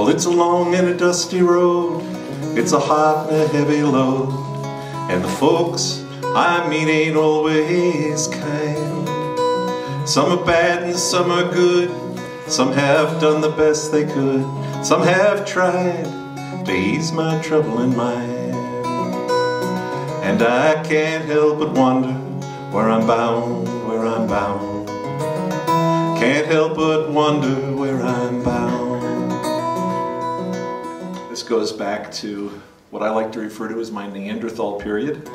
Well, it's a long and a dusty road, it's a hot and a heavy load, and the folks I meet ain't always kind. Some are bad and some are good, some have done the best they could, some have tried to ease my troubling mind. And I can't help but wonder where I'm bound, where I'm bound. Can't help but wonder where I'm bound. This goes back to what I like to refer to as my Neanderthal period.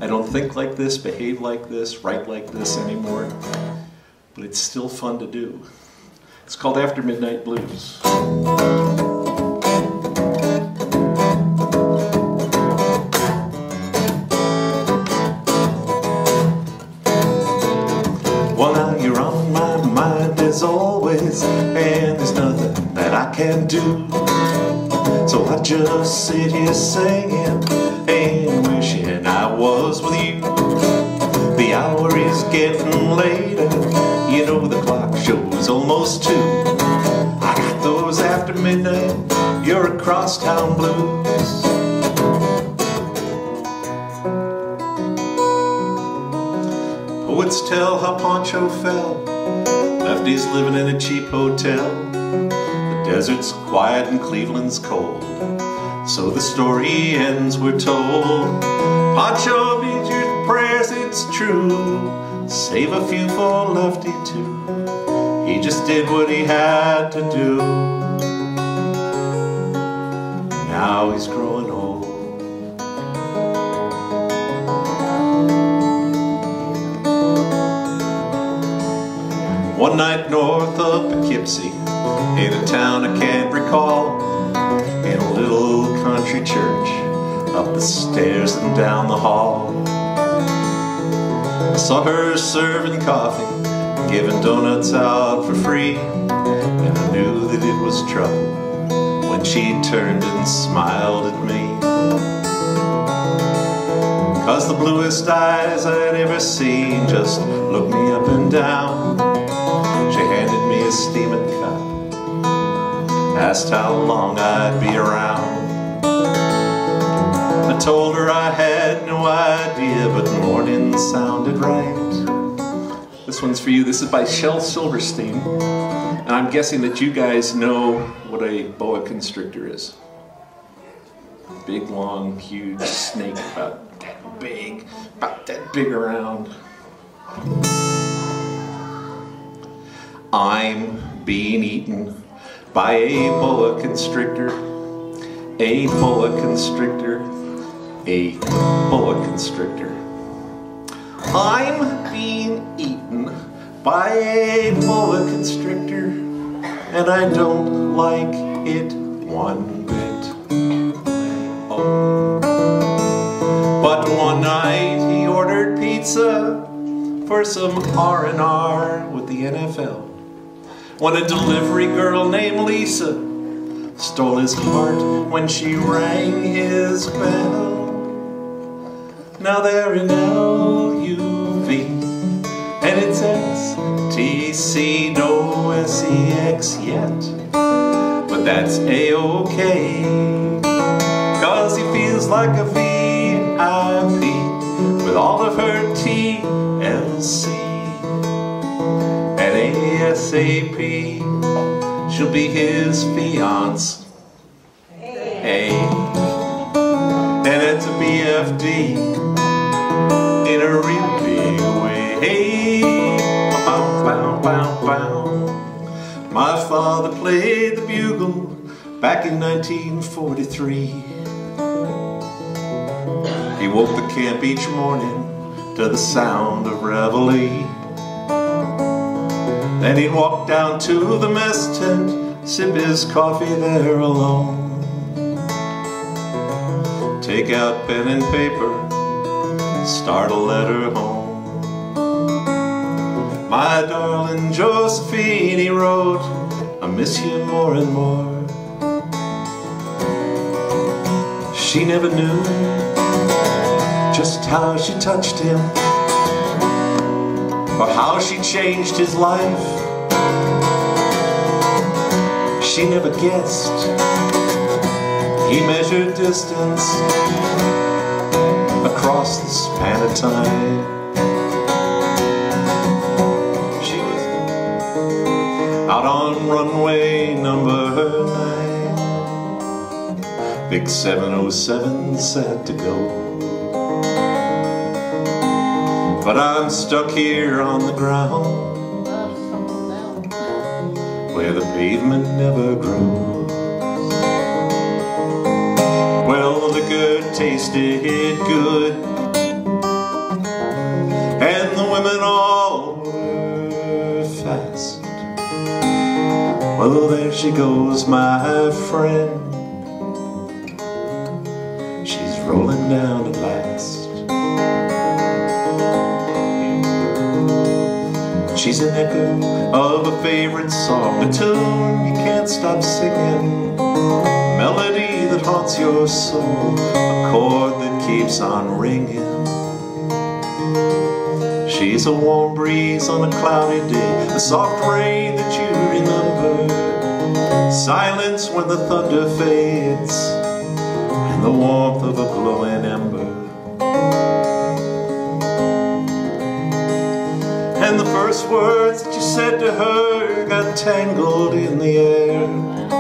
I don't think like this, behave like this, write like this anymore, but it's still fun to do. It's called After Midnight Blues. Well, now you're on my mind as always, and there's nothing that I can do. So I just sit here singing and wishing I was with you. The hour is getting later, you know the clock shows almost 2. I got those after midnight, you're across town blues. Poets tell how Pancho fell, lefties living in a cheap hotel. The desert's quiet and Cleveland's cold, so the story ends, we're told. Pancho needs your prayers, it's true, save a few for Lefty too. He just did what he had to do. Now he's growing old. One night north of Poughkeepsie, in a town I can't recall, in a little country church, up the stairs and down the hall, I saw her serving coffee, giving donuts out for free, and I knew that it was trouble when she turned and smiled at me. 'Cause the bluest eyes I'd ever seen just looked me up and down. She handed me a steaming cup, asked how long I'd be around. I told her I had no idea, but morning sounded right. This one's for you. This is by Shel Silverstein, and I'm guessing that you guys know what a boa constrictor is. Big, long, huge snake, about that big around. I'm being eaten by a boa constrictor, a boa constrictor, a boa constrictor. I'm being eaten by a boa constrictor, and I don't like it one bit. Oh. But one night he ordered pizza for some R&R with the NFL, when a delivery girl named Lisa stole his heart when she rang his bell. Now they're in LUV, and it's XTC, no SEX yet, but that's A-OK, 'cause he feels like a VIP with all of her TLC. And ASAP, she'll be his fiance. Hey. And it's a BFD in a real big way. Hey. Bow, bow, bow, bow. My father played the bugle back in 1943. He woke the camp each morning to the sound of reveille. Then he'd walk down to the mess tent, sip his coffee there alone, take out pen and paper, start a letter home. My darling Josephine, he wrote, I miss you more and more. She never knew just how she touched him, or how she changed his life. she never guessed he measured distance across the span of time. She was out on runway number 9. Big 707 said to go. But I'm stuck here on the ground where the pavement never grows. Well, the good tasted good, and the women all were fast. Well, there she goes, my friend. She's rolling down at last. She's an echo of a favorite song, a tune you can't stop singing, melody that haunts your soul, a chord that keeps on ringing. She's a warm breeze on a cloudy day, a soft rain that you remember, silence when the thunder fades, and the warmth of a glowing ember. And the first words that you said to her got tangled in the air.